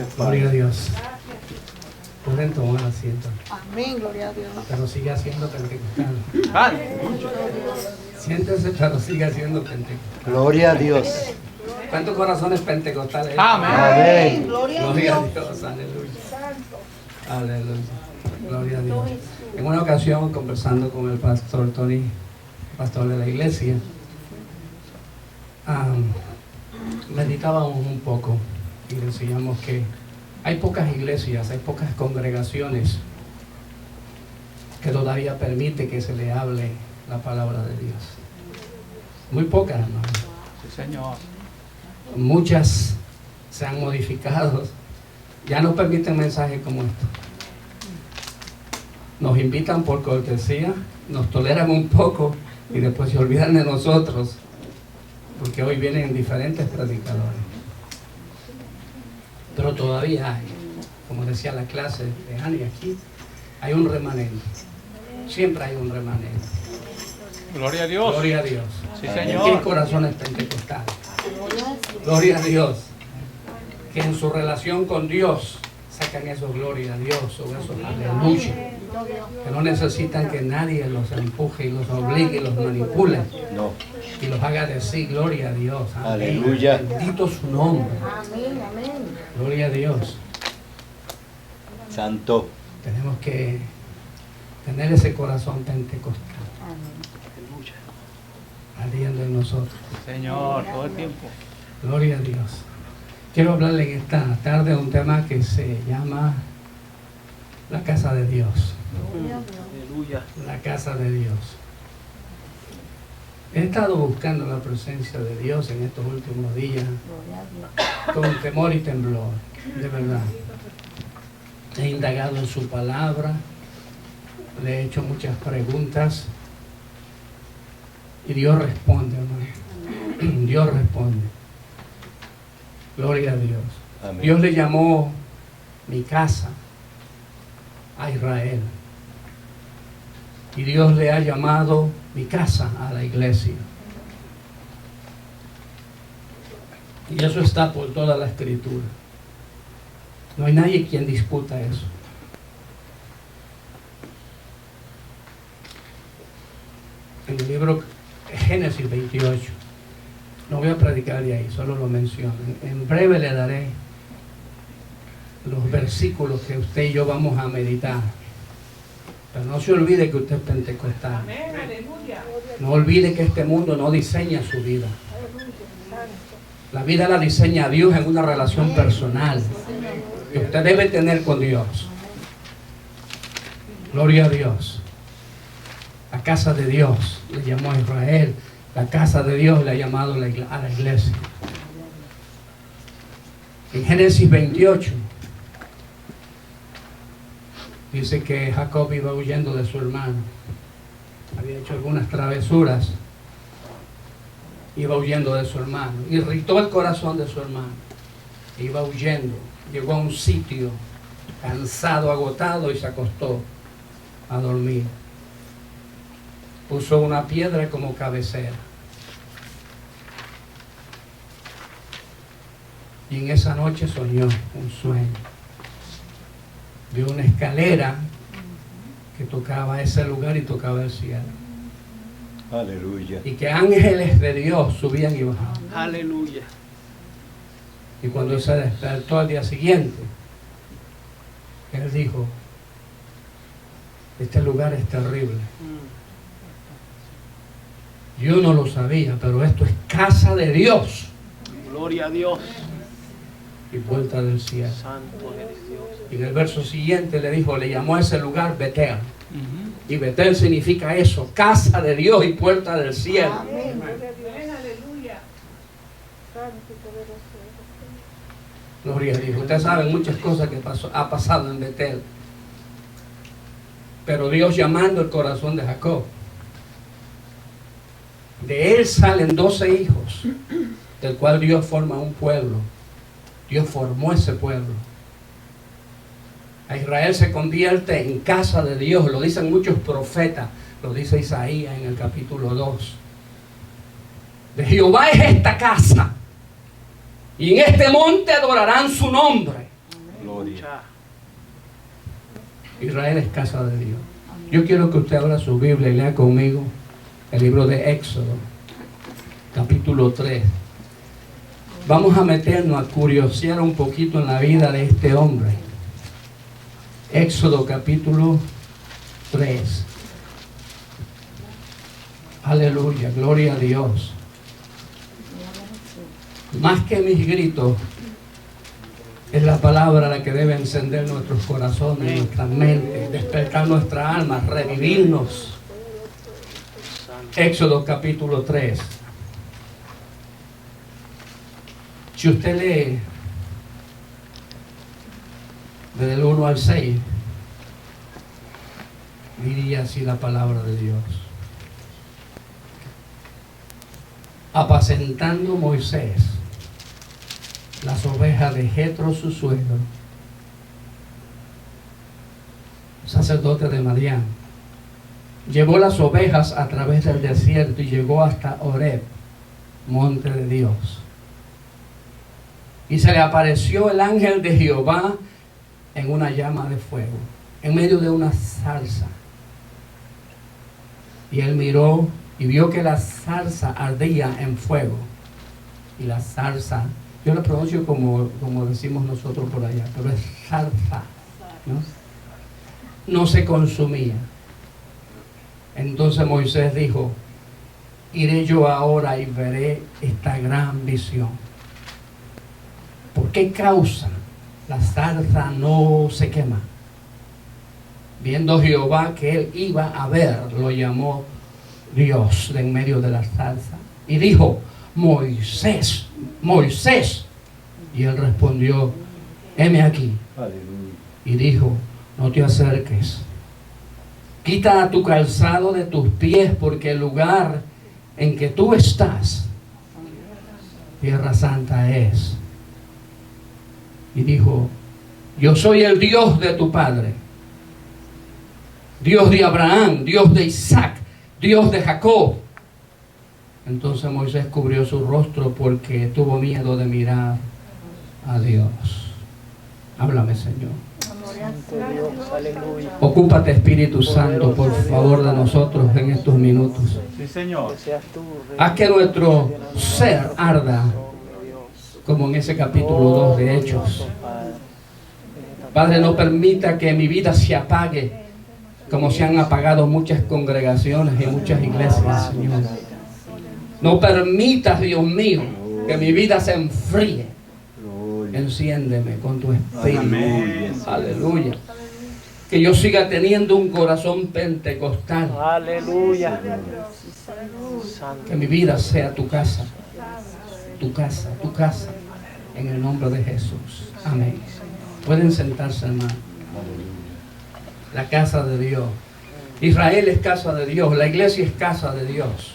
Gracias, Gloria a Padre. Dios. Pueden tomar asiento. Amén, gloria a Dios. Pero sigue siendo pentecostal. Siéntese, pero sigue siendo pentecostal. Gloria a Dios. ¿Cuántos corazones pentecostales? Amén. Gloria a Gloria a Dios. Dios, aleluya. Aleluya. Gloria a Dios. En una ocasión, conversando con el pastor Tony, pastor de la iglesia, meditábamos un poco y decíamos que hay pocas iglesias, hay pocas congregaciones que todavía permite que se le hable la palabra de Dios. Muy pocas, hermano. Sí, Señor. Muchas se han modificado, ya no permiten mensajes como estos. Nos invitan por cortesía, nos toleran un poco y después se olvidan de nosotros, porque hoy vienen diferentes predicadores. Pero todavía hay, como decía la clase de Ani aquí, hay un remanente. Siempre hay un remanente. Gloria a Dios. Gloria a Dios. Sí, Aquí hay Señor. corazones pentecostales. Gloria a Dios. Que en su relación con Dios sacan eso, gloria a Dios, o eso, aleluya. Que no necesitan que nadie los empuje y los obligue y los manipule No. y los haga decir gloria a Dios. Amén. Aleluya. Bendito su nombre. Amén, amén. Gloria a Dios. Santo. Tenemos que tener ese corazón pentecostal ardiendo en nosotros. Señor, todo el tiempo. Gloria a Dios. Quiero hablarle en esta tarde de un tema que se llama la casa de Dios. Aleluya. La casa de Dios. He estado buscando la presencia de Dios en estos últimos días con temor y temblor, de verdad. He indagado en su palabra, le he hecho muchas preguntas y Dios responde, hermano. Dios responde. Gloria a Dios. Amén. Dios le llamó mi casa a Israel. Y Dios le ha llamado mi casa a la iglesia. Y eso está por toda la escritura. No hay nadie quien disputa eso. En el libro Génesis 28. No voy a predicar de ahí, solo lo menciono. En breve le daré los versículos que usted y yo vamos a meditar. Pero no se olvide que usted es pentecostal. No olvide que este mundo no diseña su vida. La vida la diseña Dios en una relación personal que usted debe tener con Dios. Gloria a Dios. La casa de Dios le llamó a Israel. La casa de Dios le ha llamado a la iglesia. En Génesis 28 dice que Jacob iba huyendo de su hermano. Había hecho algunas travesuras. Iba huyendo de su hermano. Irritó el corazón de su hermano. Iba huyendo. Llegó a un sitio cansado, agotado y se acostó a dormir. Puso una piedra como cabecera. Y en esa noche soñó un sueño. Vio una escalera que tocaba ese lugar y tocaba el cielo. Aleluya. Y que ángeles de Dios subían y bajaban. Aleluya. Y cuando se despertó al día siguiente, él dijo, este lugar es terrible. Yo no lo sabía, pero esto es casa de Dios Gloria a Dios. y puerta del cielo. Santo eres Dios. Y en el verso siguiente le dijo, le llamó a ese lugar Betel. Y Betel significa eso, casa de Dios y puerta del cielo. Amén. Gloria a Dios. Ustedes saben muchas cosas que ha pasado en Betel. Pero Dios llamando el corazón de Jacob. De él salen 12 hijos, del cual Dios forma un pueblo. Dios formó ese pueblo. A Israel se convierte en casa de Dios, lo dicen muchos profetas, lo dice Isaías en el capítulo 2. De Jehová es esta casa, y en este monte adorarán su nombre. Gloria. Israel es casa de Dios. Yo quiero que usted abra su Biblia y lea conmigo el libro de Éxodo, capítulo 3. Vamos a meternos a curiosear un poquito en la vida de este hombre. Éxodo capítulo 3. Aleluya, gloria a Dios. Más que mis gritos, es la palabra la que debe encender nuestros corazones, nuestras mentes, despertar nuestra alma, revivirnos. Éxodo capítulo 3. Si usted lee desde el 1 al 6, diría así la palabra de Dios. Apacentando Moisés las ovejas de Jetro su suegro, sacerdote de Madián, llevó las ovejas a través del desierto y llegó hasta Horeb, monte de Dios. Y se le apareció el ángel de Jehová en una llama de fuego, en medio de una zarza. Y él miró y vio que la zarza ardía en fuego. Y la zarza, yo la pronuncio como decimos nosotros por allá, pero es zarza, ¿no? No se consumía. Entonces Moisés dijo: iré yo ahora y veré esta gran visión. ¿Por qué causa la zarza no se quema? Viendo Jehová que él iba a ver, lo llamó Dios de en medio de la zarza y dijo: Moisés, Moisés. Y él respondió: heme aquí. Aleluya. Y dijo: no te acerques, quita tu calzado de tus pies, porque el lugar en que tú estás, tierra santa es. Y dijo: yo soy el Dios de tu padre, Dios de Abraham, Dios de Isaac, Dios de Jacob. Entonces Moisés cubrió su rostro porque tuvo miedo de mirar a Dios. Háblame, Señor. Dios, aleluya. Ocúpate, Espíritu Santo, por favor, de nosotros en estos minutos. Sí, Señor. Que seas tú, Rey. Haz que nuestro ser arda, como en ese capítulo 2 de Hechos. Padre, no permita que mi vida se apague como se han apagado muchas congregaciones y muchas iglesias, Señor. No permitas, Dios mío, que mi vida se enfríe. Gloria. Enciéndeme con tu espíritu. Amén. Aleluya. Que yo siga teniendo un corazón pentecostal. Aleluya. Que Santo. mi vida sea tu casa. Tu casa, tu casa. En el nombre de Jesús. Amén. Pueden sentarse, hermano. La casa de Dios. Israel es casa de Dios. La iglesia es casa de Dios.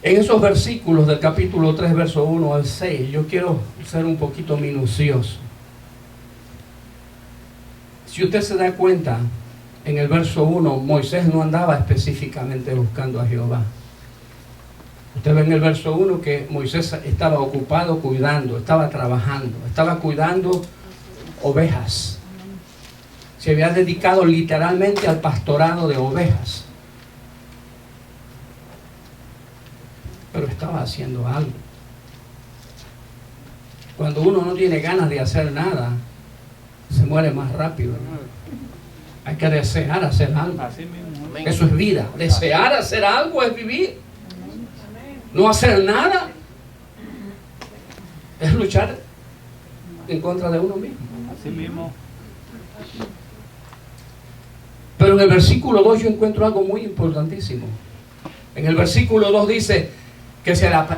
En esos versículos del capítulo 3, verso 1 al 6, yo quiero ser un poquito minucioso. Si usted se da cuenta, en el verso 1, Moisés no andaba específicamente buscando a Jehová. Usted ve en el verso 1 que Moisés estaba ocupado cuidando, estaba trabajando, estaba cuidando ovejas. Se había dedicado literalmente al pastorado de ovejas. Pero estaba haciendo algo. Cuando uno no tiene ganas de hacer nada, se muere más rápido, ¿no? Hay que desear hacer algo. Así mismo. Amén. Eso es vida. Desear hacer algo es vivir. No hacer nada es luchar en contra de uno mismo. Así mismo. Pero en el versículo 2 yo encuentro algo muy importantísimo. En el versículo 2 dice que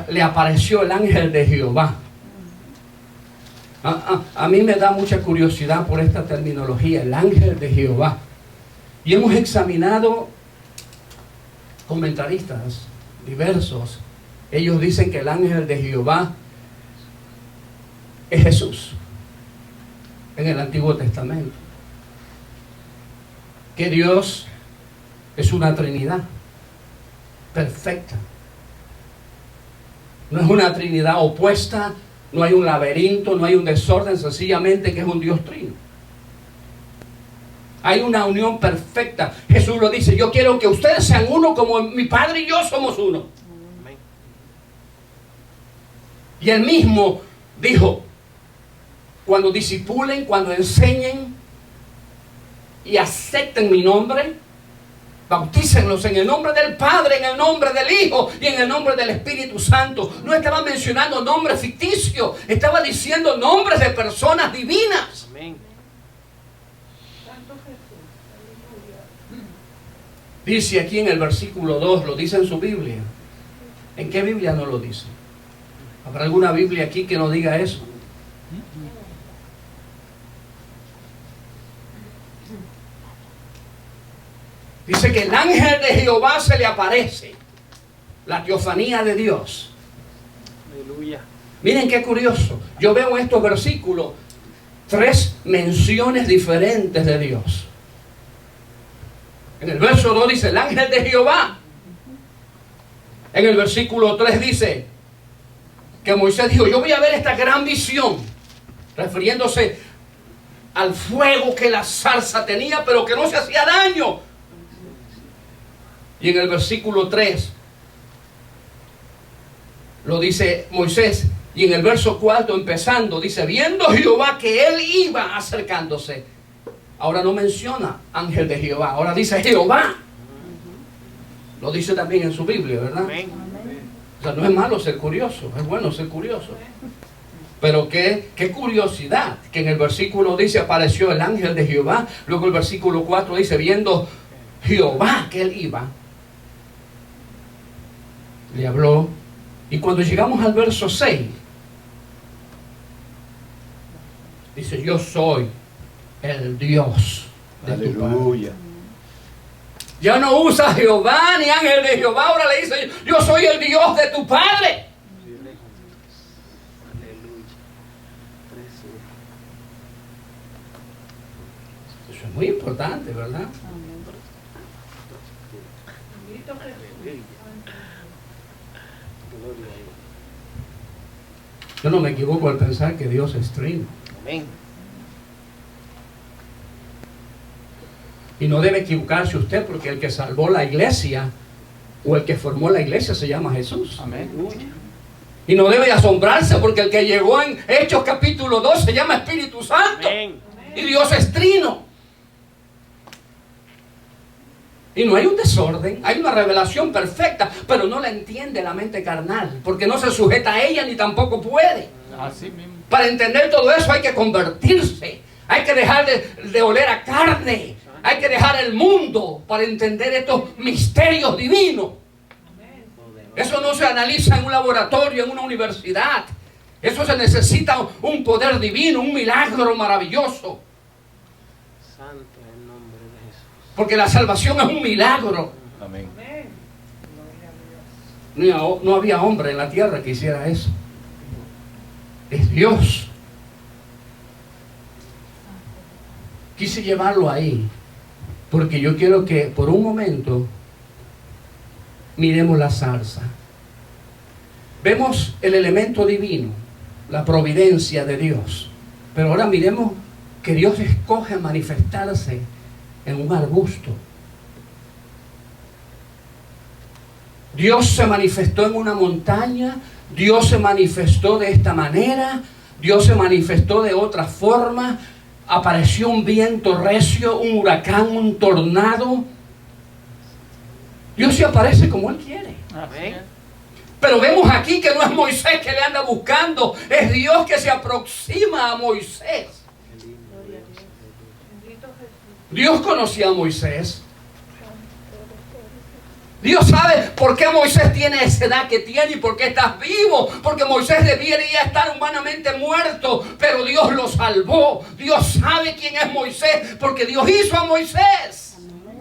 le apareció el ángel de Jehová. A mí me da mucha curiosidad por esta terminología, el ángel de Jehová. Y hemos examinado comentaristas diversos. Ellos dicen que el ángel de Jehová es Jesús en el Antiguo Testamento. Que Dios es una Trinidad perfecta. No es una Trinidad opuesta no hay un laberinto, no hay un desorden, sencillamente que es un Dios trino. Hay una unión perfecta. Jesús lo dice, yo quiero que ustedes sean uno como mi Padre y yo somos uno. Y él mismo dijo, cuando discipulen, cuando enseñen y acepten mi nombre, bautícenlos en el nombre del Padre, en el nombre del Hijo y en el nombre del Espíritu Santo. No estaba mencionando nombres ficticios, estaba diciendo nombres de personas divinas. Amén. Dice aquí en el versículo 2, lo dice en su Biblia. ¿En qué Biblia no lo dice? ¿Habrá alguna Biblia aquí que no diga eso? Dice que el ángel de Jehová se le aparece. La teofanía de Dios. Aleluya. Miren qué curioso. Yo veo en estos versículos 3 menciones diferentes de Dios. En el verso 2 dice el ángel de Jehová. En el versículo 3 dice que Moisés dijo, yo voy a ver esta gran visión, refiriéndose al fuego que la zarza tenía, pero que no se hacía daño. Y en el versículo 3 lo dice Moisés. Y en el verso 4 empezando dice, viendo Jehová que él iba acercándose. Ahora no menciona ángel de Jehová, ahora dice Jehová. Lo dice también en su Biblia, ¿verdad? Amén. O sea, no es malo ser curioso, es bueno ser curioso. Pero qué curiosidad, que en el versículo dice apareció el ángel de Jehová. Luego el versículo 4 dice, viendo Jehová que él iba, le habló. Y cuando llegamos al verso 6, dice, yo soy el Dios de tu padre. Aleluya. Ya no usa Jehová ni ángel de Jehová, ahora le dice, yo soy el Dios de tu padre. Aleluya. Eso es muy importante, ¿verdad? Gloria a Dios. Yo no me equivoco al pensar que Dios es trino. Amén. Y no debe equivocarse usted, porque el que salvó la iglesia o el que formó la iglesia se llama Jesús. Amén. Aleluya. Y no debe asombrarse, porque el que llegó en Hechos capítulo 2 se llama Espíritu Santo. Amén. Y Dios es trino. Y no hay un desorden, hay una revelación perfecta, pero no la entiende la mente carnal, porque no se sujeta a ella ni tampoco puede. Así mismo. Para entender todo eso hay que convertirse, hay que dejar de oler a carne, hay que dejar el mundo para entender estos misterios divinos. Eso no se analiza en un laboratorio, en una universidad. Eso se necesita un poder divino, un milagro maravilloso. Santo es el nombre de Jesús. Porque la salvación es un milagro. Amén. No había hombre en la tierra que hiciera eso. Es Dios. Quise llevarlo ahí, porque yo quiero que por un momento miremos la zarza. Vemos el elemento divino, la providencia de Dios. Pero ahora miremos que Dios escoge manifestarse en un arbusto. Dios se manifestó en una montaña, Dios se manifestó de esta manera, Dios se manifestó de otra forma, apareció un viento recio, un huracán, un tornado. Dios se aparece como Él quiere. Amén. Pero vemos aquí que no es Moisés que le anda buscando, es Dios que se aproxima a Moisés. Dios conocía a Moisés. Dios sabe por qué Moisés tiene esa edad que tiene y por qué estás vivo. Porque Moisés debería estar humanamente muerto, pero Dios lo salvó. Dios sabe quién es Moisés porque Dios hizo a Moisés.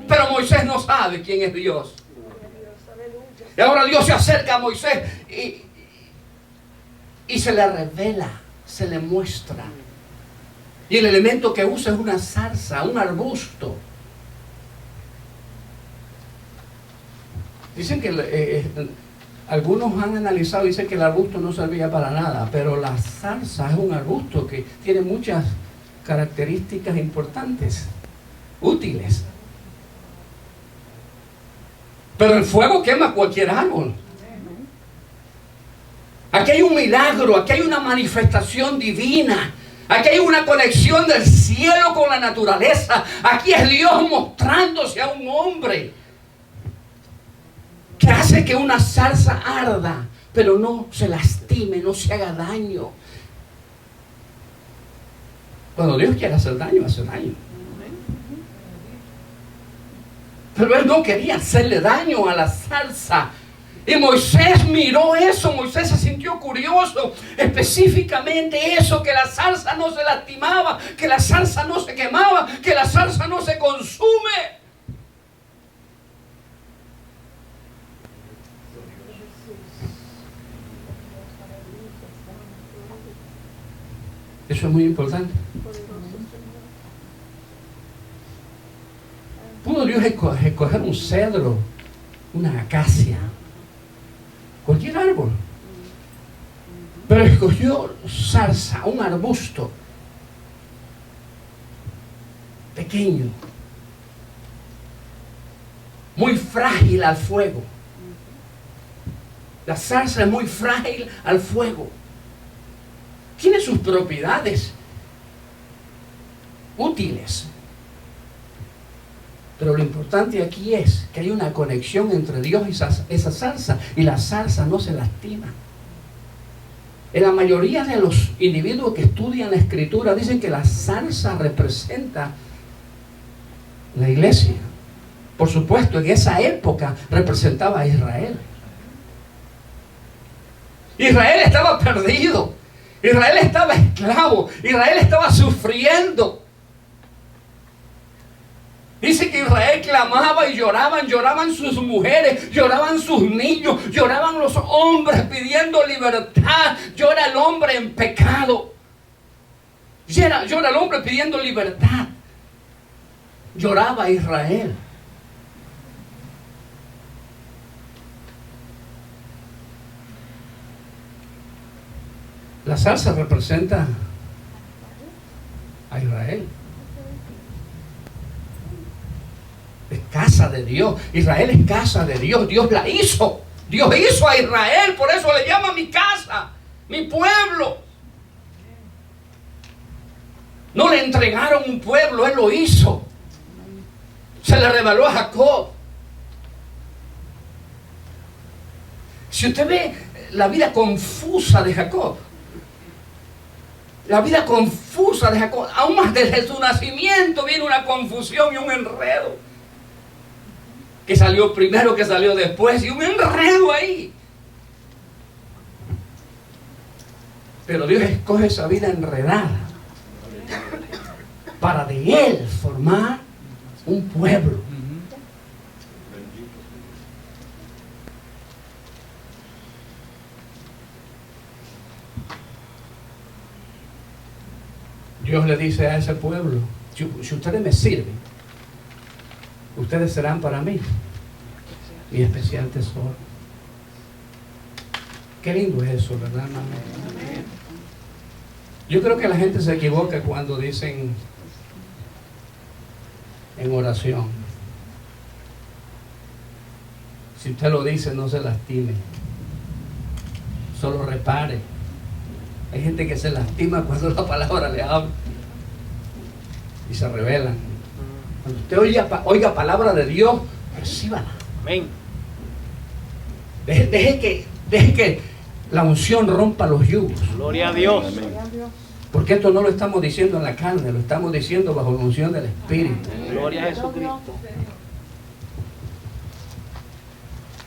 Pero Moisés no sabe quién es Dios. Y ahora Dios se acerca a Moisés y se le revela, se le muestra. Y el elemento que usa es una zarza, un arbusto. Dicen que Algunos han analizado y dicen que el arbusto no servía para nada, pero la zarza es un arbusto que tiene muchas características importantes, útiles. Pero el fuego quema cualquier árbol. Aquí hay un milagro, aquí hay una manifestación divina. Aquí hay una conexión del cielo con la naturaleza. Aquí es Dios mostrándose a un hombre que hace que una zarza arda, pero no se lastime, no se haga daño. Cuando Dios quiere hacer daño, hace daño. Pero él no quería hacerle daño a la zarza. Y Moisés miró eso, Moisés se sintió curioso, específicamente eso, que la zarza no se lastimaba, que la zarza no se quemaba, que la zarza no se consume. Eso es muy importante. Pudo Dios escoger un cedro, una acacia, cualquier árbol, pero escogió zarza, un arbusto pequeño, muy frágil al fuego. La zarza es muy frágil al fuego. Tiene sus propiedades útiles. Pero lo importante aquí es que hay una conexión entre Dios y esa zarza, y la zarza no se lastima. En la mayoría de los individuos que estudian la Escritura dicen que la zarza representa la iglesia. Por supuesto, en esa época representaba a Israel. Israel estaba perdido. Israel estaba esclavo. Israel estaba sufriendo. Dice que Israel clamaba y lloraban sus mujeres, lloraban sus niños, lloraban los hombres pidiendo libertad. Llora el hombre en pecado. Llora el hombre pidiendo libertad. Lloraba Israel. La zarza representa a Israel. Es casa de Dios. Israel es casa de Dios. Dios la hizo. Dios hizo a Israel. Por eso le llama mi casa, mi pueblo. No le entregaron un pueblo, Él lo hizo. Se le reveló a Jacob. Si usted ve la vida confusa de Jacob, la vida confusa de Jacob, aún más desde su nacimiento viene una confusión y un enredo. Que salió primero, que salió después, y un enredo ahí. Pero Dios escoge esa vida enredada para de Él formar un pueblo. Dios le dice a ese pueblo: si ustedes me sirven, ustedes serán para mí mi especial tesoro. Qué lindo es eso, ¿verdad, hermano? Yo creo que la gente se equivoca cuando dicen en oración: si usted lo dice, no se lastime, solo repare. Hay gente que se lastima cuando la palabra le habla y se rebelan. Cuando usted oiga palabra de Dios, recíbala. Amén. Deje que la unción rompa los yugos. Gloria a Dios. Porque esto no lo estamos diciendo en la carne, lo estamos diciendo bajo la unción del Espíritu. Gloria a Jesucristo.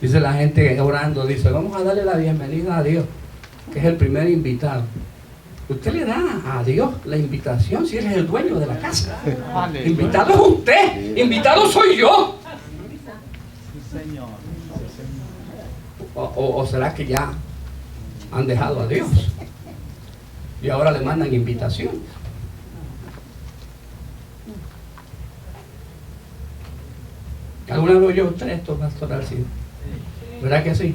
Dice la gente orando, dice: vamos a darle la bienvenida a Dios, que es el primer invitado. Usted le da a Dios la invitación si Él es el dueño de la casa. Invitado es usted, invitado soy yo. ¿O será que ya han dejado a Dios y ahora le mandan invitación? ¿Alguna vez oyó usted esto, Pastor Alcides? ¿Verdad que sí?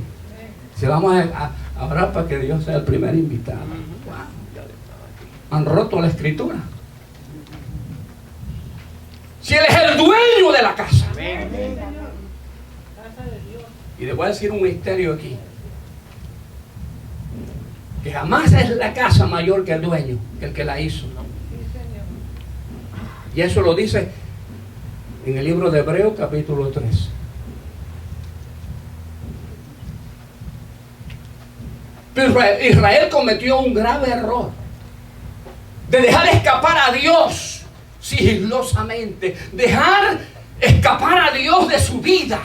Si vamos a orar para que Dios sea el primer invitado. Wow. Han roto la escritura. Si Él es el dueño de la casa. Amén. Y les voy a decir un misterio aquí. Que jamás es la casa mayor que el dueño, que el que la hizo. Y eso lo dice en el libro de Hebreos capítulo 3. Pero Israel cometió un grave error de dejar escapar a Dios sigilosamente, dejar escapar a Dios de su vida.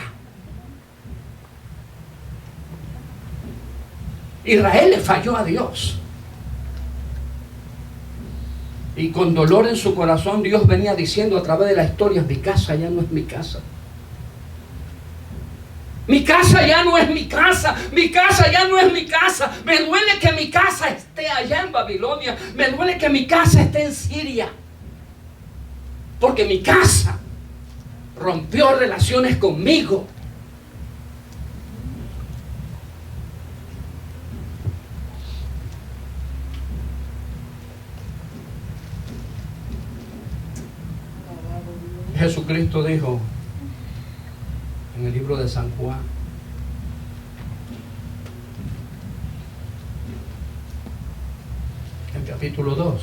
Israel le falló a Dios. Y con dolor en su corazón Dios venía diciendo a través de la historia: mi casa ya no es mi casa. Mi casa ya no es mi casa. Mi casa ya no es mi casa. Me duele que mi casa esté allá en Babilonia. Me duele que mi casa esté en Siria. Porque mi casa rompió relaciones conmigo. Jesucristo dijo en el libro de San Juan, en el capítulo 2,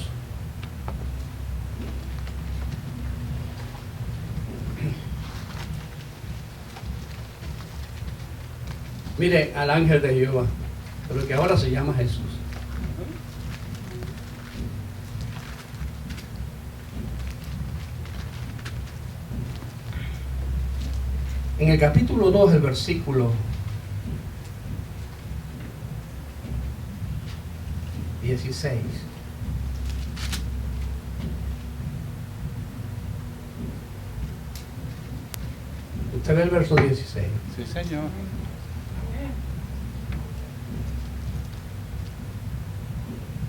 mire al ángel de Jehová, pero que ahora se llama Jesús. En el capítulo 2, el versículo 16. Usted ve el verso 16. Sí, Señor.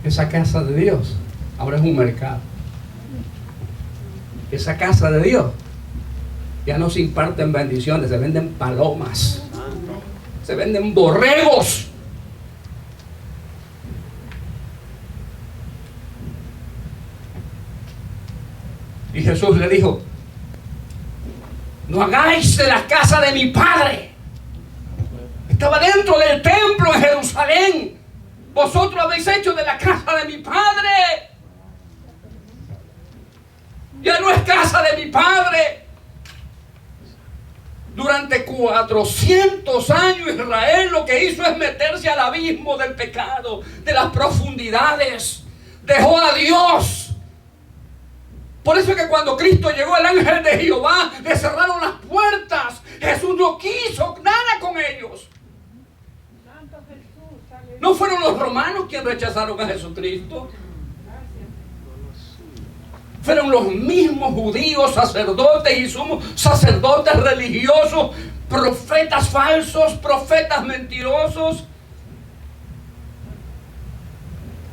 Esa casa de Dios ahora es un mercado. Esa casa de Dios ya no se imparten bendiciones, se venden palomas, se venden borregos. Y Jesús le dijo: no hagáis de la casa de mi Padre. Estaba dentro del templo en Jerusalén. Vosotros habéis hecho de la casa de mi Padre. Ya no es casa de mi Padre. Durante 400 años Israel lo que hizo es meterse al abismo del pecado, de las profundidades. Dejó a Dios. Por eso es que cuando Cristo llegó, el ángel de Jehová le cerraron las puertas. Jesús no quiso nada con ellos. No fueron los romanos quienes rechazaron a Jesucristo. Fueron los mismos judíos, sacerdotes y sumos sacerdotes religiosos, profetas falsos, profetas mentirosos,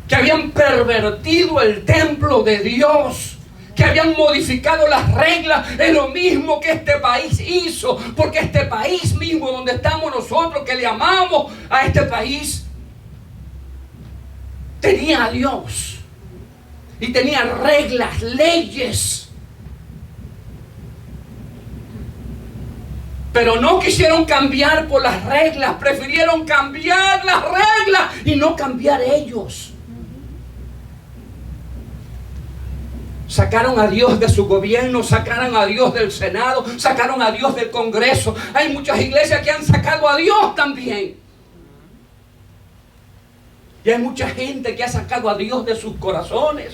que habían pervertido el templo de Dios, que habían modificado las reglas. Es lo mismo que este país hizo, porque este país mismo donde estamos nosotros, que le amamos a este país, tenía a Dios. Y tenía reglas, leyes. Pero no quisieron cambiar por las reglas. Prefirieron cambiar las reglas y no cambiar ellos. Sacaron a Dios de su gobierno, sacaron a Dios del Senado, sacaron a Dios del Congreso. Hay muchas iglesias que han sacado a Dios también. Y hay mucha gente que ha sacado a Dios de sus corazones.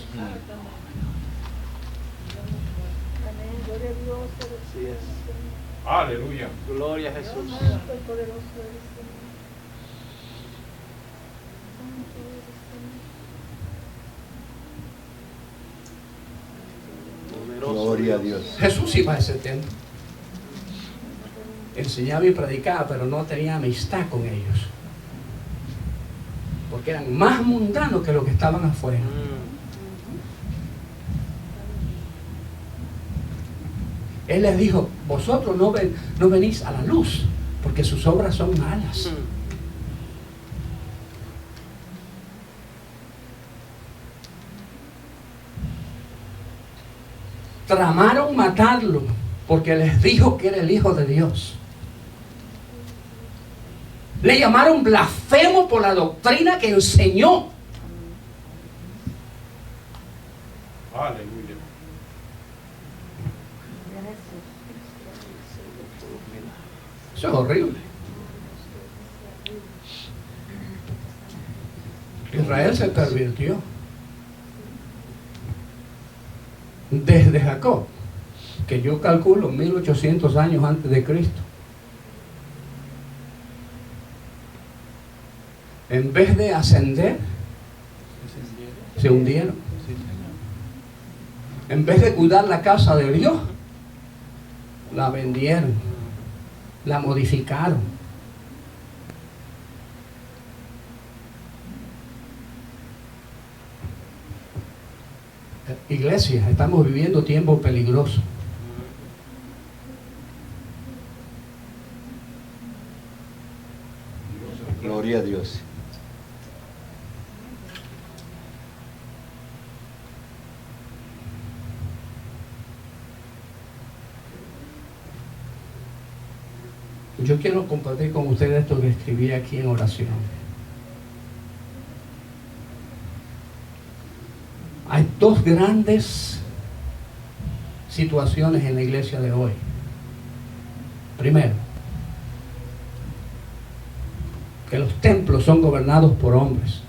Así es. Aleluya. Gloria a Jesús. Gloria a Dios. Jesús iba a ese templo. Enseñaba y predicaba, pero no tenía amistad con ellos. Porque eran más mundanos que los que estaban afuera. Él les dijo: vosotros no venís a la luz, porque sus obras son malas. tramaron matarlo porque les dijo que era el Hijo de Dios. Le llamaron blasfemo por la doctrina que enseñó. Aleluya. Eso es horrible. Israel se pervirtió. Desde Jacob, que yo calculo 1800 años antes de Cristo, en vez de ascender, se hundieron. En vez de cuidar la casa de Dios, la vendieron, la modificaron. Iglesia, estamos viviendo tiempos peligrosos. Gloria a Dios. Yo quiero compartir con ustedes esto que escribí aquí en oración. Hay dos grandes situaciones en la iglesia de hoy. Primero, que los templos son gobernados por hombres.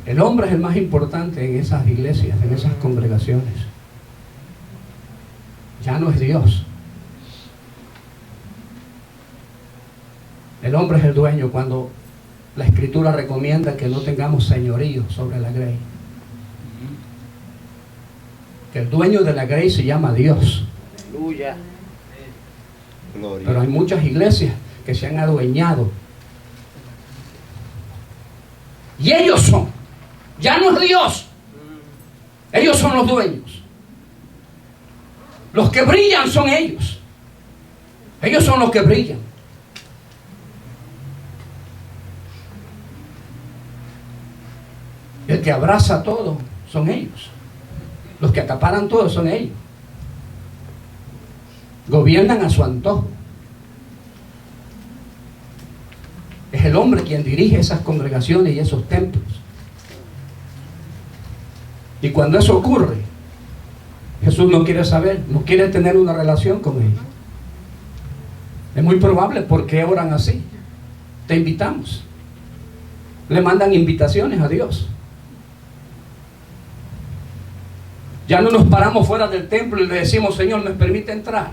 El hombre es el más importante en esas iglesias, en esas congregaciones. Ya no es Dios. El hombre es el dueño cuando la Escritura recomienda que no tengamos señorío sobre la grey. Que el dueño de la grey se llama Dios. Aleluya. Gloria. Pero hay muchas iglesias que se han adueñado. Y ellos son. Ya no es Dios. Ellos son los dueños. Los que brillan son ellos. Ellos son los que brillan. El que abraza todo son ellos. Los que acaparan todo son ellos. Gobiernan a su antojo. Es el hombre quien dirige esas congregaciones y esos templos. Y cuando eso ocurre, Jesús no quiere saber, no quiere tener una relación con ellos. Es muy probable porque oran así. Te invitamos. Le mandan invitaciones a Dios. Ya no nos paramos fuera del templo y le decimos, Señor, ¿me permite entrar?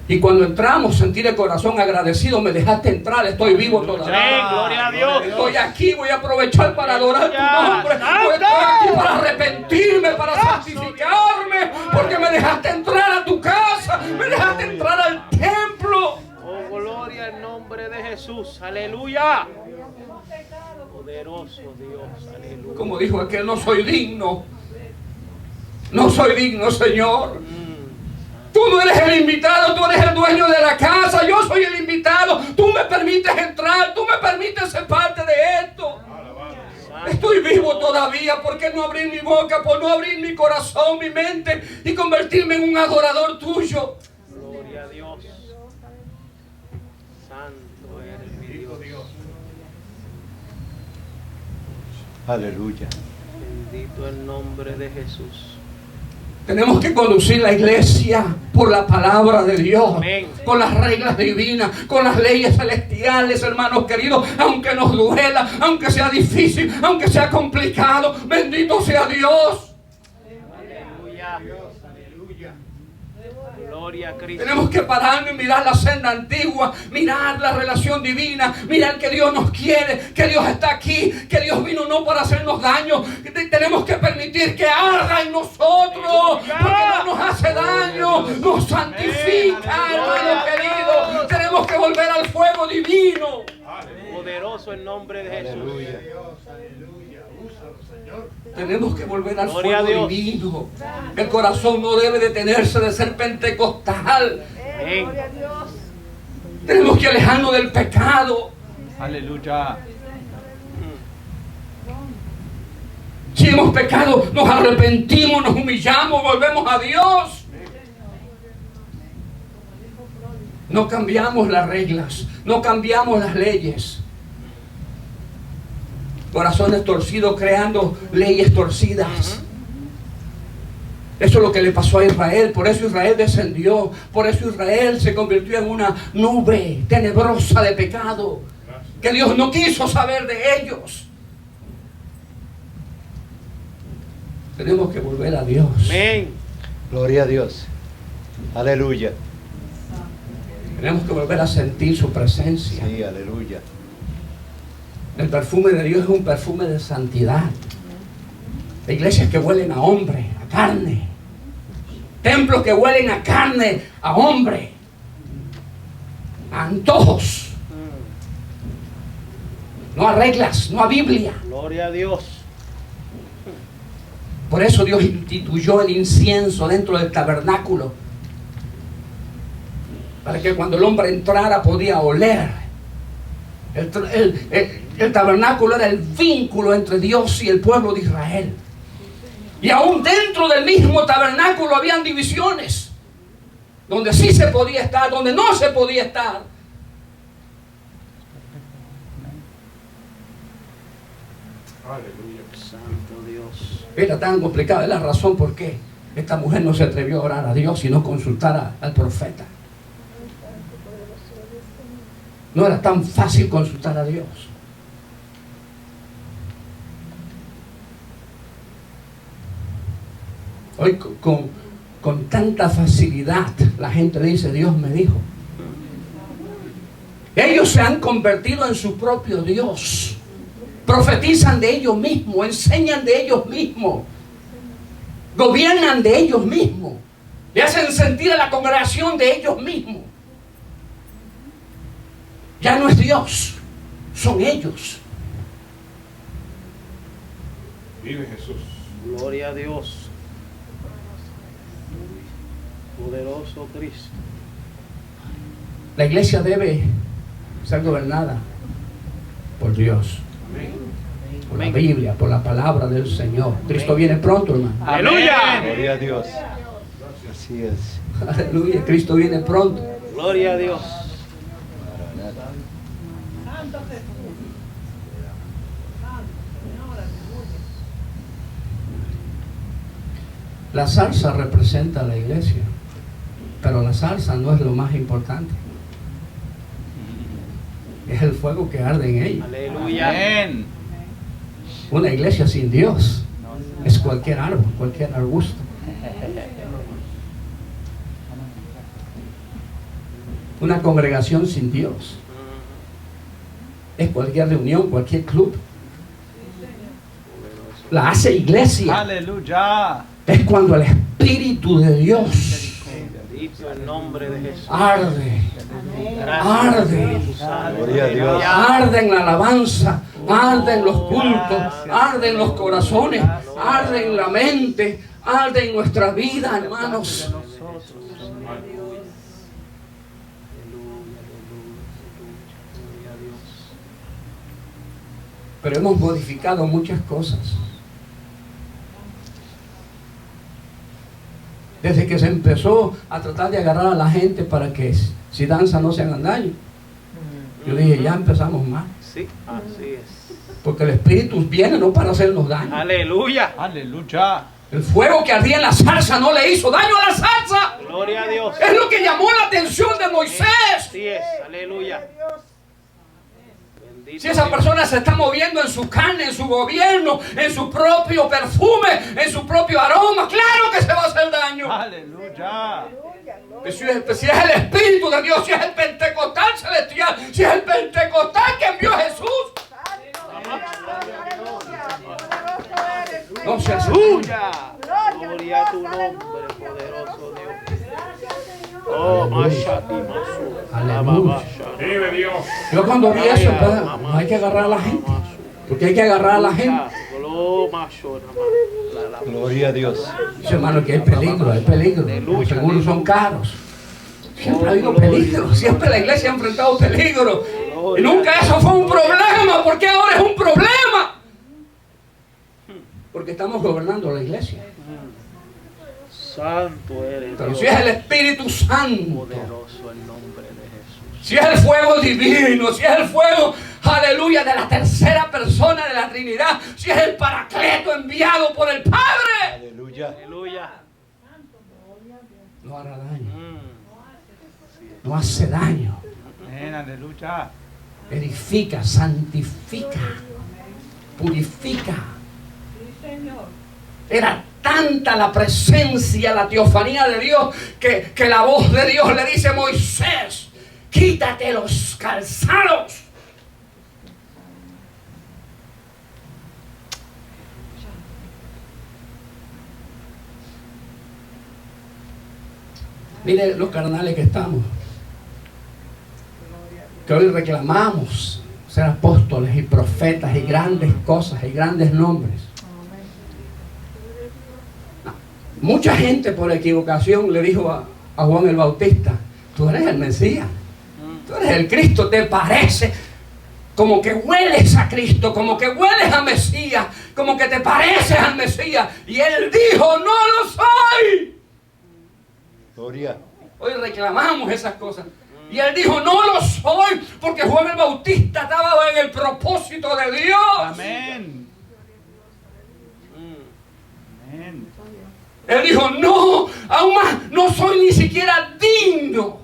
Y cuando entramos, sentir el corazón agradecido, me dejaste entrar, estoy vivo todavía. Amén, gloria a Dios. Estoy aquí, voy a aprovechar para adorar tu nombre. Estoy aquí para arrepentirme, para santificarme, porque me dejaste entrar a tu casa, me dejaste entrar al templo. Oh, gloria al nombre de Jesús. Aleluya. Poderoso Dios. Aleluya. Como dijo aquel, no soy digno. No soy digno, Señor. Tú no eres el invitado, tú eres el dueño de la casa. Yo soy el invitado. Tú me permites entrar, tú me permites ser parte de esto. Estoy vivo todavía. ¿Por qué no abrir mi boca? Por no abrir mi corazón, mi mente y convertirme en un adorador tuyo. Gloria a Dios. Santo eres mi Dios. Aleluya. Bendito el nombre de Jesús. Tenemos que conducir la iglesia por la palabra de Dios. Amén. Con las reglas divinas, con las leyes celestiales, hermanos queridos. Aunque nos duela, aunque sea difícil, aunque sea complicado. Bendito sea Dios. Aleluya. Gloria a Cristo. Tenemos que pararnos y mirar la senda antigua, mirar la relación divina, mirar que Dios nos quiere, que Dios está aquí, que Dios vino no para hacernos daño. Tenemos que permitir que arda en nosotros, porque no nos hace daño, nos santifica, hermano querido. Tenemos que volver al fuego divino. Poderoso el nombre de Jesús. Aleluya. Tenemos que volver al Gloria a fuego Dios. divino. El corazón no debe detenerse de ser pentecostal. Amén. Tenemos que alejarnos del pecado. Aleluya. Si hemos pecado, nos arrepentimos, nos humillamos, volvemos a Dios. No cambiamos las reglas, no cambiamos las leyes. Corazones torcidos creando leyes torcidas. Eso es lo que le pasó a Israel. Por eso Israel descendió. Por eso Israel se convirtió en una nube tenebrosa de pecado, que Dios no quiso saber de ellos. Tenemos que volver a Dios. Amén. Gloria a Dios. Aleluya. Tenemos que volver a sentir su presencia. Sí, aleluya. El perfume de Dios es un perfume de santidad. Hay iglesias que huelen a hombre, a carne. Templos que huelen a carne, a hombre. A antojos. No a reglas, no a Biblia. Gloria a Dios. Por eso Dios instituyó el incienso dentro del tabernáculo, para que cuando el hombre entrara podía oler. El tabernáculo era el vínculo entre Dios y el pueblo de Israel. Y aún dentro del mismo tabernáculo habían divisiones, donde sí se podía estar, donde no se podía estar. Aleluya. Santo Dios. Era tan complicado, es la razón por qué esta mujer no se atrevió a orar a Dios y no consultar al profeta. No era tan fácil consultar a Dios. Hoy con tanta facilidad la gente dice, Dios me dijo. Ellos se han convertido en su propio Dios. Profetizan de ellos mismos, enseñan de ellos mismos, gobiernan de ellos mismos, le hacen sentir a la congregación de ellos mismos. Ya no es Dios, son ellos. Vive Jesús. Gloria a Dios. Poderoso Cristo. La iglesia debe ser gobernada por Dios, por la Biblia, por la palabra del Señor. Cristo viene pronto, hermano. Aleluya. Gloria a Dios. Así es. Aleluya, Cristo viene pronto. Gloria a Dios. La salsa representa a la iglesia, pero la salsa no es lo más importante. Es el fuego que arde en ella. Aleluya. Amén. Una iglesia sin Dios es cualquier árbol, cualquier arbusto. Una congregación sin Dios es cualquier reunión, cualquier club. La hace iglesia Aleluya. es cuando el Espíritu de Dios Bendito el nombre de Jesús. arde, Gracias, arde, Espíritu Santo. Gloria a Dios. arde en la alabanza, arde en los cultos, arde en los corazones, arde en la mente, arde en nuestra vida, hermanos. Pero hemos modificado muchas cosas. Desde que se empezó a tratar de agarrar a la gente para que si danza no se hagan daño. Yo dije, ya empezamos mal. Sí, así es. Porque el Espíritu viene no para hacernos daño. Aleluya. Aleluya. El fuego que ardía en la zarza no le hizo daño a la zarza. Gloria a Dios. Es lo que llamó la atención de Moisés. Así es. Aleluya. Bendito Si esa persona se está moviendo en su carne, en su gobierno, en su propio perfume, en su propio aroma, claro que se va a hacer daño. Aleluya. Que si es el Espíritu de Dios, si es el Pentecostal celestial, si es el Pentecostal que envió a Jesús, no se hace daño. Aleluya. Gloria a tu nombre, poderoso Dios. Oh, Mashati Masu. Aleluya. Vive Dios. Yo cuando vi eso, pues, no hay que agarrar a la gente, porque hay que agarrar a la gente. Gloria a Dios. Dice, hermano, que hay peligro, hay peligro. Los seguros son caros. Siempre ha habido peligro, siempre la iglesia ha enfrentado peligro. Y nunca eso fue un problema. ¿Por qué ahora es un problema? Porque porque estamos gobernando la iglesia. Santo eres Pero Dios. si es el Espíritu Santo, Poderoso el nombre de Jesús. si es el fuego divino, si es el fuego, aleluya, de la tercera persona de la Trinidad, si es el Paracleto enviado por el Padre, Aleluya. Aleluya. no hará daño, no hace daño, Amén, aleluya. edifica, santifica, purifica. Era tanta la presencia, la teofanía de Dios, que la voz de Dios le dice: Moisés, quítate los calzados. Mire los carnales que estamos, que hoy reclamamos ser apóstoles y profetas y grandes cosas y grandes nombres. No. Mucha gente por equivocación le dijo a Juan el Bautista: tú eres el Mesías, tú eres el Cristo, te parece, como que hueles a Cristo, como que hueles a Mesías, como que te pareces al Mesías. Y él dijo: no lo soy. Gloria. Hoy reclamamos esas cosas. Y él dijo: no lo soy, porque Juan el Bautista estaba en el propósito de Dios. Amén. Amén. Él dijo: no, aún más, no soy ni siquiera digno.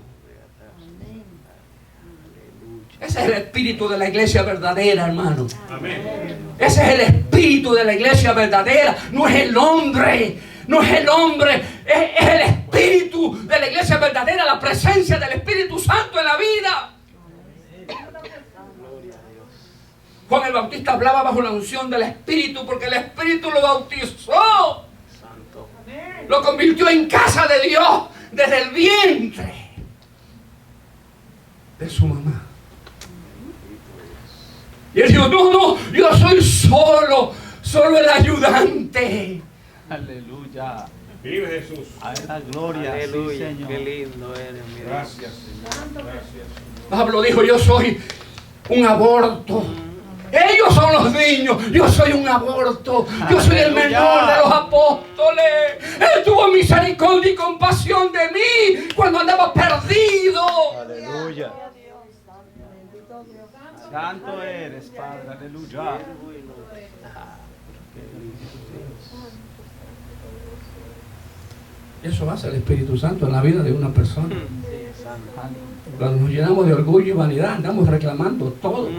Ese es el espíritu de la iglesia verdadera, hermano. Amén. Ese es el espíritu de la iglesia verdadera. No es el hombre. No es el hombre, es el espíritu de la iglesia verdadera, la presencia del Espíritu Santo en la vida. Juan el Bautista hablaba bajo la unción del Espíritu, porque el Espíritu lo bautizó, Santo. lo convirtió en casa de Dios desde el vientre de su mamá. Y él dijo: no, yo soy solo el ayudante. Aleluya. Vive Jesús. A la gloria. Sí, Aleluya. Señor. Qué lindo eres, mi Dios. Gracias, Señor. Gracias. Pablo dijo: yo soy un aborto. Ellos son los niños, yo soy un aborto. Yo soy el Aleluya. menor de los apóstoles. Él tuvo misericordia y compasión de mí cuando andaba perdido. Aleluya. Santo eres, Padre. Aleluya. Eso hace el Espíritu Santo en la vida de una persona. Santo. Cuando nos llenamos de orgullo y vanidad, andamos reclamando todo,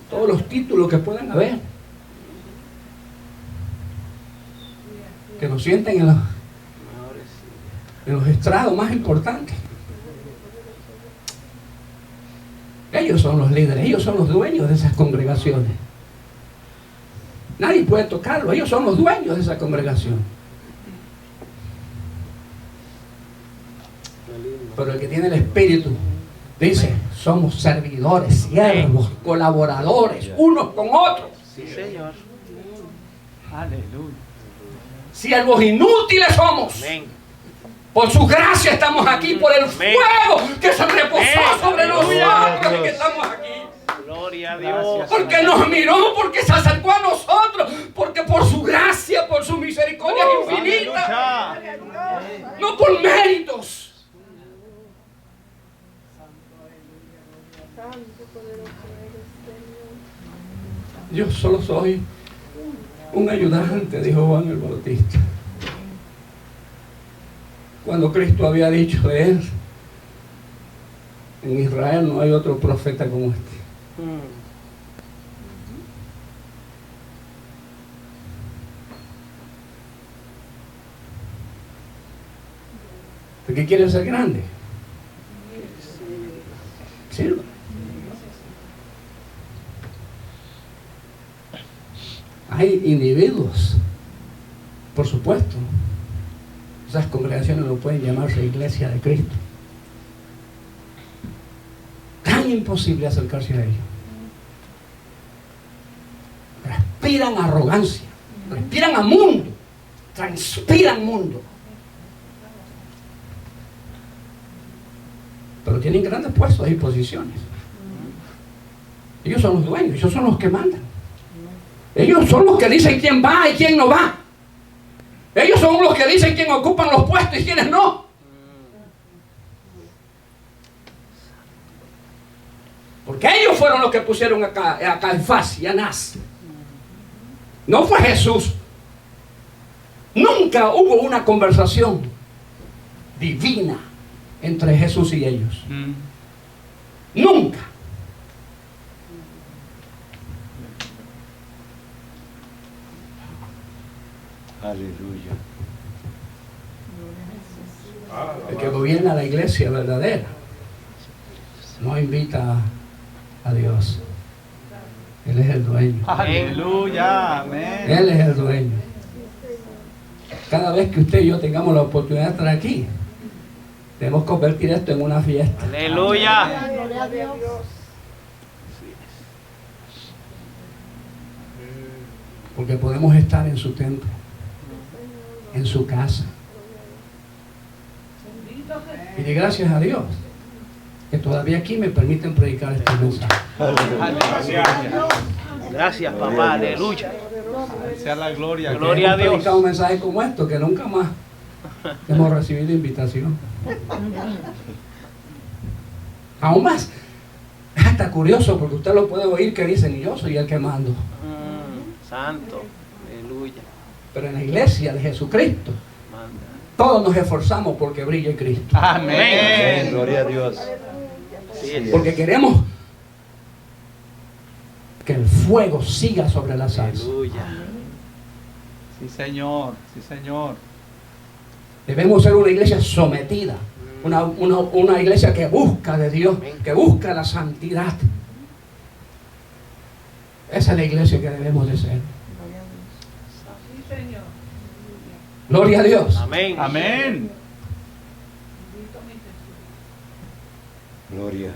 todos los títulos que puedan haber, que nos sienten en los estrados más importantes. Ellos son los líderes, ellos son los dueños de esas congregaciones. Nadie puede tocarlo, ellos son los dueños de esa congregación. Pero el que tiene el Espíritu dice: somos servidores, siervos, colaboradores, unos con otros. Sí, Señor. Aleluya. Siervos inútiles somos. Amén. Por su gracia estamos aquí, por el Amén. fuego que se reposó Amén. sobre Aleluya. nosotros y que estamos aquí. Gloria a Gracias. Dios. Porque nos miró, porque se acercó a nosotros, porque por su gracia, por su misericordia infinita, Aleluya. no por méritos. Yo solo soy un ayudante, dijo Juan el Bautista. Cuando Cristo había dicho de él: en Israel no hay otro profeta como este. ¿De qué quiere ser grande? Sirva. Hay individuos, por supuesto. Esas congregaciones no pueden llamarse Iglesia de Cristo. Tan imposible acercarse a ellos. Respiran arrogancia, respiran a mundo, transpiran mundo. Pero tienen grandes puestos y posiciones. Ellos son los dueños, ellos son los que mandan. Ellos son los que dicen quién va y quién no va. Ellos son los que dicen quién ocupan los puestos y quiénes no. Porque ellos fueron los que pusieron a Caifás y a Anás. No fue Jesús. Nunca hubo una conversación divina entre Jesús y ellos. Nunca. Aleluya. El que gobierna la iglesia verdadera no invita a Dios. Él es el dueño. Aleluya. Amén. Él es el dueño. Cada vez que usted y yo tengamos la oportunidad de estar aquí, debemos convertir esto en una fiesta. Aleluya. Gloria a Dios. Porque podemos estar en su templo, en su casa. Y de gracias a Dios que todavía aquí me permiten predicar este mensaje. Gracias, papá. Aleluya. Sea la gloria. Gloria a Hemos Dios. predicado un mensaje como esto que nunca más hemos recibido invitación. Aún más, es hasta curioso porque usted lo puede oír que dicen, y yo soy el que mando. Santo. Aleluya. Pero en la iglesia de Jesucristo, Manda. todos nos esforzamos porque brille Cristo. Amén. Gloria a Dios. Sí, es. Porque queremos que el fuego siga sobre la salsa. Aleluya. Sí, Señor. Sí, Señor. Debemos ser una iglesia sometida. Una iglesia que busca de Dios, que busca la santidad. Esa es la iglesia que debemos de ser. Gloria a Dios. Amén. Amén. Gloria.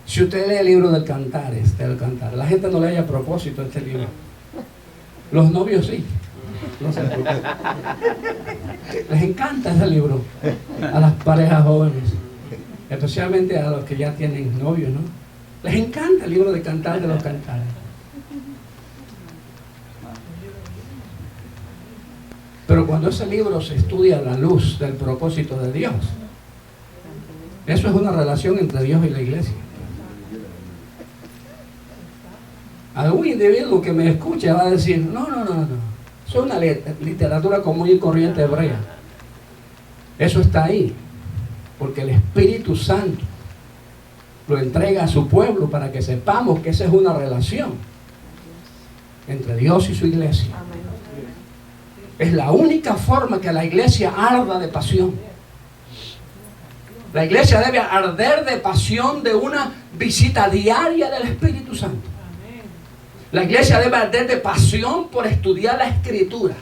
Si usted lee el libro del Cantares, la gente no lee a propósito este libro. Los novios sí. No sé por qué. Les encanta ese libro a las parejas jóvenes, especialmente a los que ya tienen novios, ¿no? Les encanta el libro de Cantar de los Cantares. Pero cuando ese libro se estudia a la luz del propósito de Dios, eso es una relación entre Dios y la iglesia. Algún individuo que me escuche va a decir, no. Es una literatura común y corriente hebrea. Eso está ahí, porque el Espíritu Santo lo entrega a su pueblo para que sepamos que esa es una relación entre Dios y su iglesia. Es la única forma que la iglesia arda de pasión. La iglesia debe arder de pasión de una visita diaria del Espíritu Santo. La iglesia debe arder de pasión por estudiar la Escritura.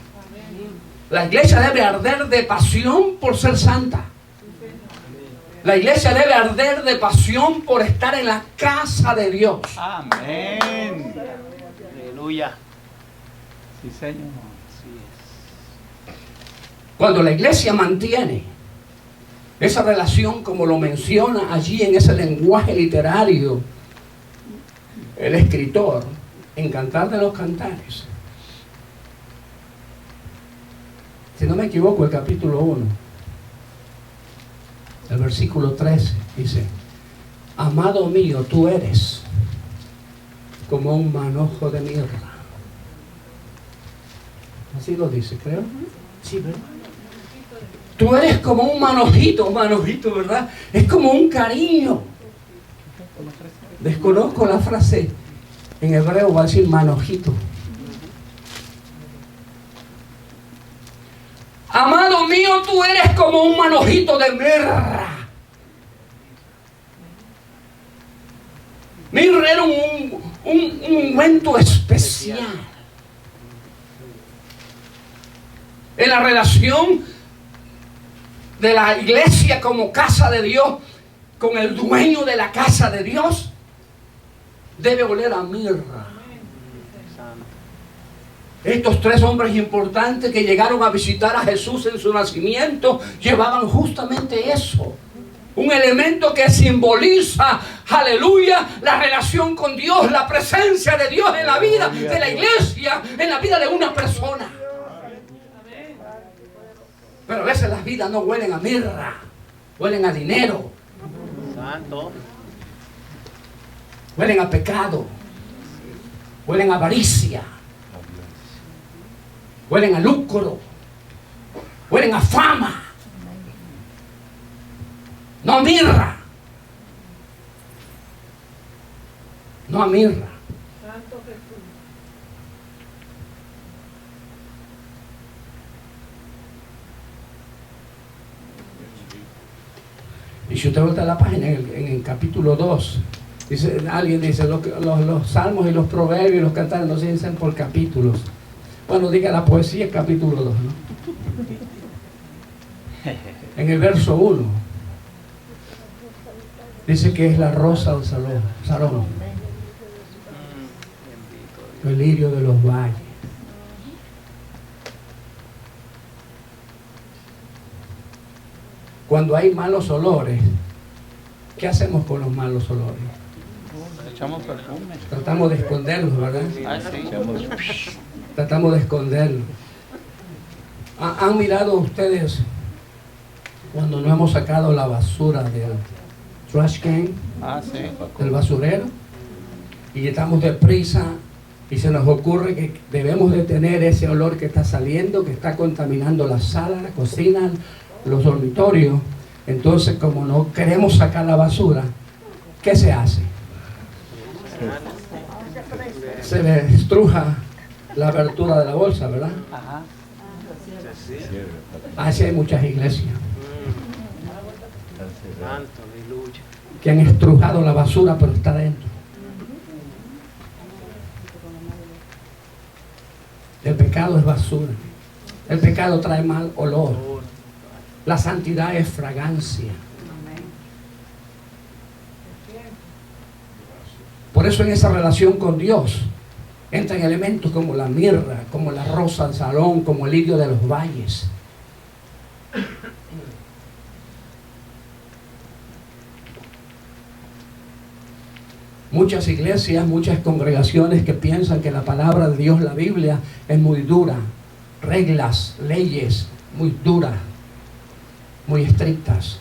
La iglesia debe arder de pasión por ser santa. La iglesia debe arder de pasión por estar en la casa de Dios. Amén. Aleluya. Sí, Señor. Así es. Cuando la iglesia mantiene esa relación como lo menciona allí en ese lenguaje literario el escritor en Cantar de los Cantares, si no me equivoco, el capítulo 1, el versículo 13 dice: amado mío, tú eres como un manojo de mirra. Así lo dice, creo. Sí, ¿verdad? Tú eres como un manojito, ¿verdad? Es como un cariño. Desconozco la frase en hebreo, va a decir manojito. Amado mío, tú eres como un manojito de mirra. Mirra era un ungüento especial en la relación de la iglesia como casa de Dios con el dueño de la casa de Dios. Debe oler a mirra. Estos tres hombres importantes que llegaron a visitar a Jesús en su nacimiento llevaban justamente eso. Un elemento que simboliza, aleluya, la relación con Dios, la presencia de Dios en la vida de la iglesia, en la vida de una persona. Pero a veces las vidas no huelen a mirra, huelen a dinero, Santo. huelen a pecado, huelen a avaricia, huelen a lucro, huelen a fama, no a mirra, no a mirra. Y si usted vuelve a la página en el capítulo 2, dice, alguien dice, los salmos y los proverbios y los cantares no se dicen por capítulos. Bueno, diga la poesía, capítulo 2, ¿no? En el verso 1, dice que es la rosa del Sarón, el lirio de los valles. Cuando hay malos olores, ¿qué hacemos con los malos olores? Le echamos perfume. Tratamos de esconderlos, ¿verdad? Ah, sí. Tratamos de esconderlos. ¿Han mirado ustedes cuando no hemos sacado la basura del trash can, Ah, sí. del basurero? Y estamos deprisa y se nos ocurre que debemos de tener ese olor que está saliendo, que está contaminando la sala, la cocina, los dormitorios. Entonces, como no queremos sacar la basura, ¿qué se hace? Se le estruja la abertura de la bolsa, ¿verdad? Ajá. Así hay muchas iglesias Santo, aleluya. que han estrujado la basura, pero está dentro. El pecado es basura. El pecado trae mal olor. La santidad es fragancia. Por eso en esa relación con Dios entran elementos como la mirra, como la rosa del Sarón, como el lirio de los valles. Muchas iglesias, muchas congregaciones que piensan que la palabra de Dios, la Biblia, es muy dura. Reglas, leyes muy duras, muy estrictas,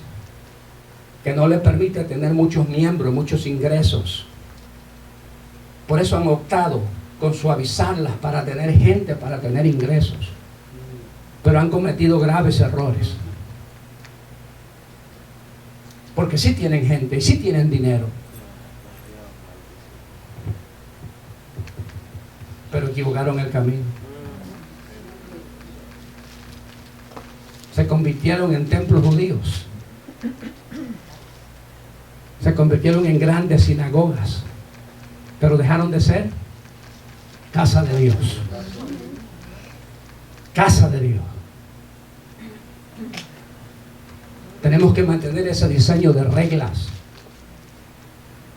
que no le permite tener muchos miembros, muchos ingresos. Por eso han optado con suavizarlas para tener gente, para tener ingresos. Pero han cometido graves errores. Porque sí tienen gente y sí tienen dinero. Pero equivocaron el camino. Se convirtieron en templos judíos. Se convirtieron en grandes sinagogas. Pero dejaron de ser casa de Dios. Casa de Dios. Tenemos que mantener ese diseño de reglas.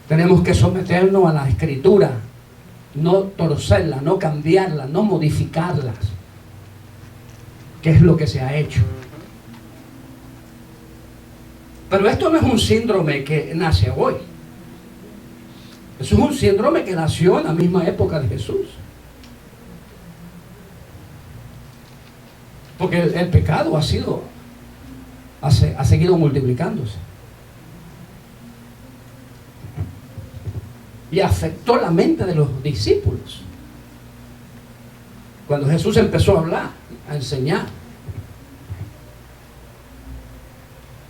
Tenemos que someternos a la escritura. No torcerla, no cambiarla, no modificarlas. ¿Qué es lo que se ha hecho? Pero esto no es un síndrome que nace hoy. Eso es un síndrome que nació en la misma época de Jesús. Porque el pecado ha seguido multiplicándose. Y afectó la mente de los discípulos. Cuando Jesús empezó a hablar, a enseñar.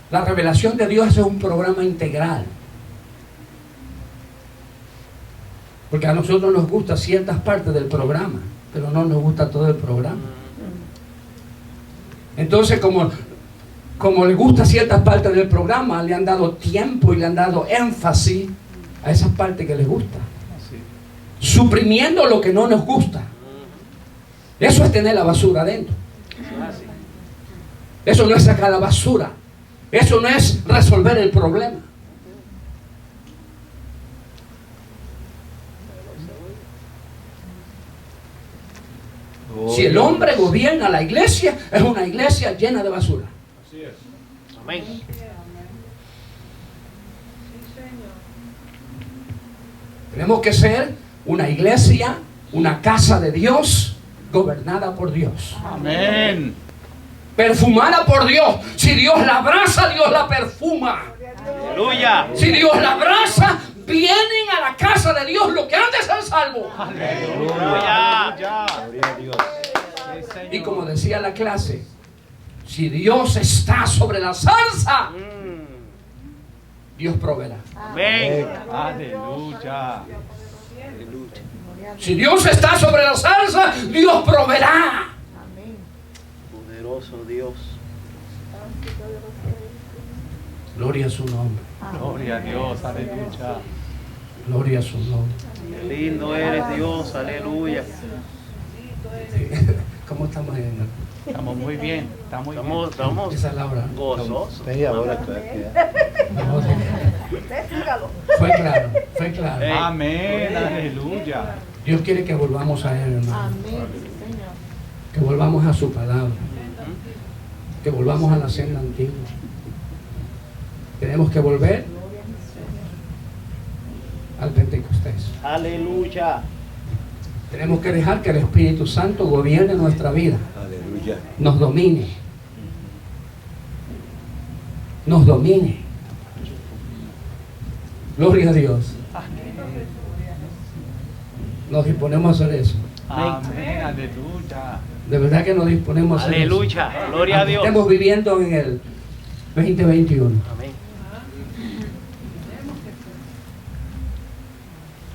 La revelación de Dios es un programa integral. Porque a nosotros nos gusta ciertas partes del programa, pero no nos gusta todo el programa. Entonces, como le gusta ciertas partes del programa, le han dado tiempo y le han dado énfasis a esas partes que les gusta, suprimiendo lo que no nos gusta. Eso es tener la basura adentro. Eso no es sacar la basura. Eso no es resolver el problema. Si el hombre gobierna la iglesia, es una iglesia llena de basura. Así es. Amén. Tenemos que ser una iglesia, una casa de Dios, gobernada por Dios. Amén. perfumada por Dios. Si Dios la abraza, Dios la perfuma. Aleluya. Si Dios la abraza, vienen a la casa de Dios los que han de ser salvos. Aleluya. Gloria a Dios. Y como decía la clase, si Dios está sobre la zarza, Dios proveerá. Amén. Aleluya. Si Dios está sobre la zarza, Dios proveerá. Poderoso Dios. Gloria a su nombre. Gloria a Dios. Aleluya. Gloria a su nombre. Qué lindo eres Dios. Aleluya. ¿Cómo estamos en Estamos muy bien. Estamos esa Laura? gozosos. Sí, ahora todavía. Fue claro, fue claro. Ey. Amén. Aleluya. Dios quiere que volvamos a Él, hermano. Amén, Señor. Que volvamos a su palabra. Que volvamos a la senda antigua. Tenemos que volver al Pentecostés. Aleluya. Tenemos que dejar que el Espíritu Santo gobierne nuestra vida. Aleluya. Nos domine. Nos domine. Gloria a Dios. Nos disponemos a hacer eso. Amén. Aleluya. De verdad que nos disponemos a hacer eso. Aleluya. Gloria a Aunque Dios. estemos viviendo en el 2021. Amén.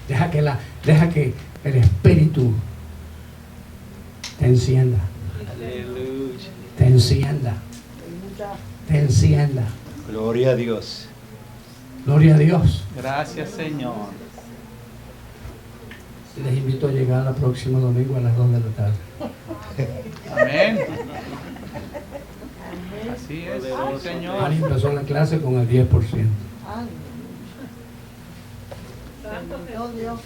Deja que el Espíritu te encienda. Aleluya. Te encienda. Te encienda. Gloria a Dios. Gloria a Dios. Gracias, Señor. Les invito a llegar el próximo domingo a las 2 de la tarde. Amén. Así es, sí, Señor. Ahora empezó la clase con el 10%. Oh, Dios.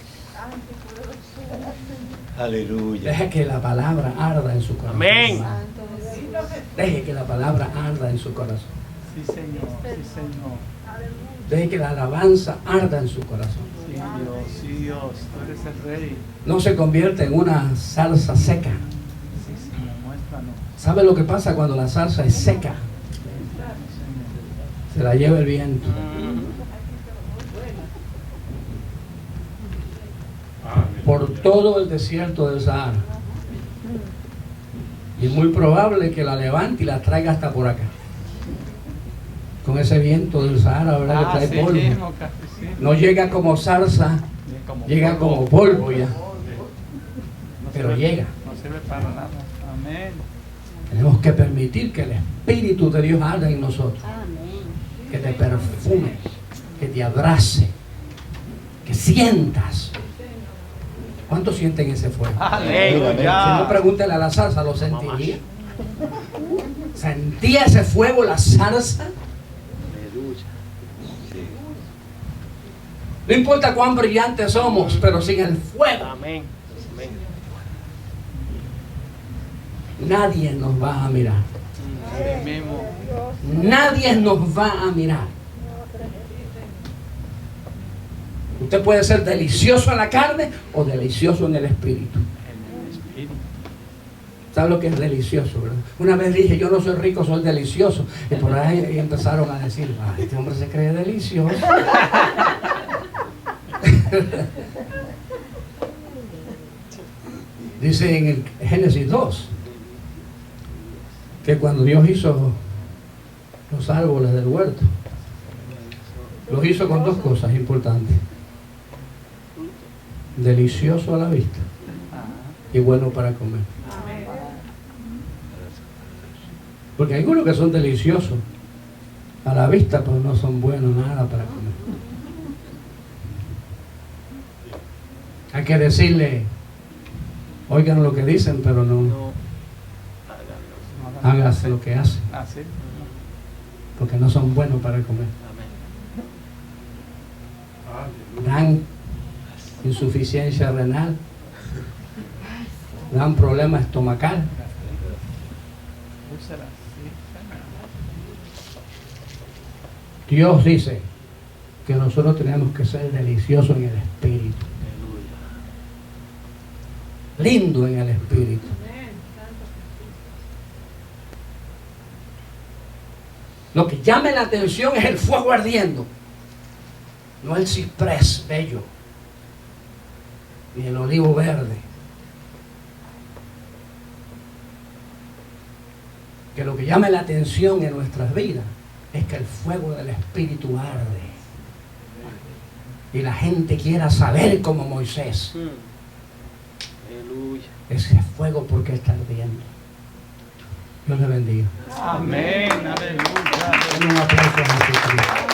Aleluya. Deje que la palabra arda en su corazón. Amén. Santo Jesús. Deje que la palabra arda en su corazón. Sí, Señor. Sí, Señor. Deje que la alabanza arda en su corazón. Sí, Dios. Sí, Dios. Tú eres el Rey. No se convierte en una salsa seca. Sí, Señor. Muéstranos. ¿Sabe lo que pasa cuando la salsa es seca? Se la lleva el viento. Por todo el desierto del Sahara. Y es muy probable que la levante y la traiga hasta por acá. Con ese viento del Sahara, ¿verdad? Que trae sí polvo. mismo, casi sí. No llega como zarza, llega como polvo ya. No Pero sirve- llega. No sirve para nada. Amén. Tenemos que permitir que el Espíritu de Dios arda en nosotros. Amén. Que te perfume, que te abrace, que sientas. ¿Cuántos sienten ese fuego? Si no, Aleluya. pregúntale a la zarza, ¿lo sentiría? ¿Sentía ese fuego la zarza? Aleluya. Sí. No importa cuán brillantes somos, pero sin el fuego, Amén. Amén. nadie nos va a mirar. Sí mismo. Nadie nos va a mirar. Usted puede ser delicioso en la carne o delicioso en el espíritu. En el Espíritu. ¿Sabe lo que es delicioso, verdad? Una vez dije, yo no soy rico, soy delicioso. Y por ahí empezaron a decir, "Ay, este hombre se cree delicioso." Dice en el Génesis 2 que cuando Dios hizo los árboles del huerto, los hizo con dos cosas importantes: delicioso a la vista y bueno para comer. Porque hay algunos que son deliciosos a la vista, pero no son buenos nada para comer. Hay que decirle, oigan lo que dicen, pero no No. hagas lo que hacen, Así. porque no son buenos para comer. Amén. Dan insuficiencia renal, dan problema estomacal. Úsala. Sí, Señor. Dios dice que nosotros tenemos que ser deliciosos en el espíritu, lindo en el espíritu. Lo que llame la atención es el fuego ardiendo, no el ciprés bello, ni el olivo verde. Que lo que llame la atención en nuestras vidas es que el fuego del Espíritu arde y la gente quiera saber como Moisés Aleluya. ese fuego porque está ardiendo. Dios le bendiga. Amén. Aleluya. Den un aplauso a Jesucristo.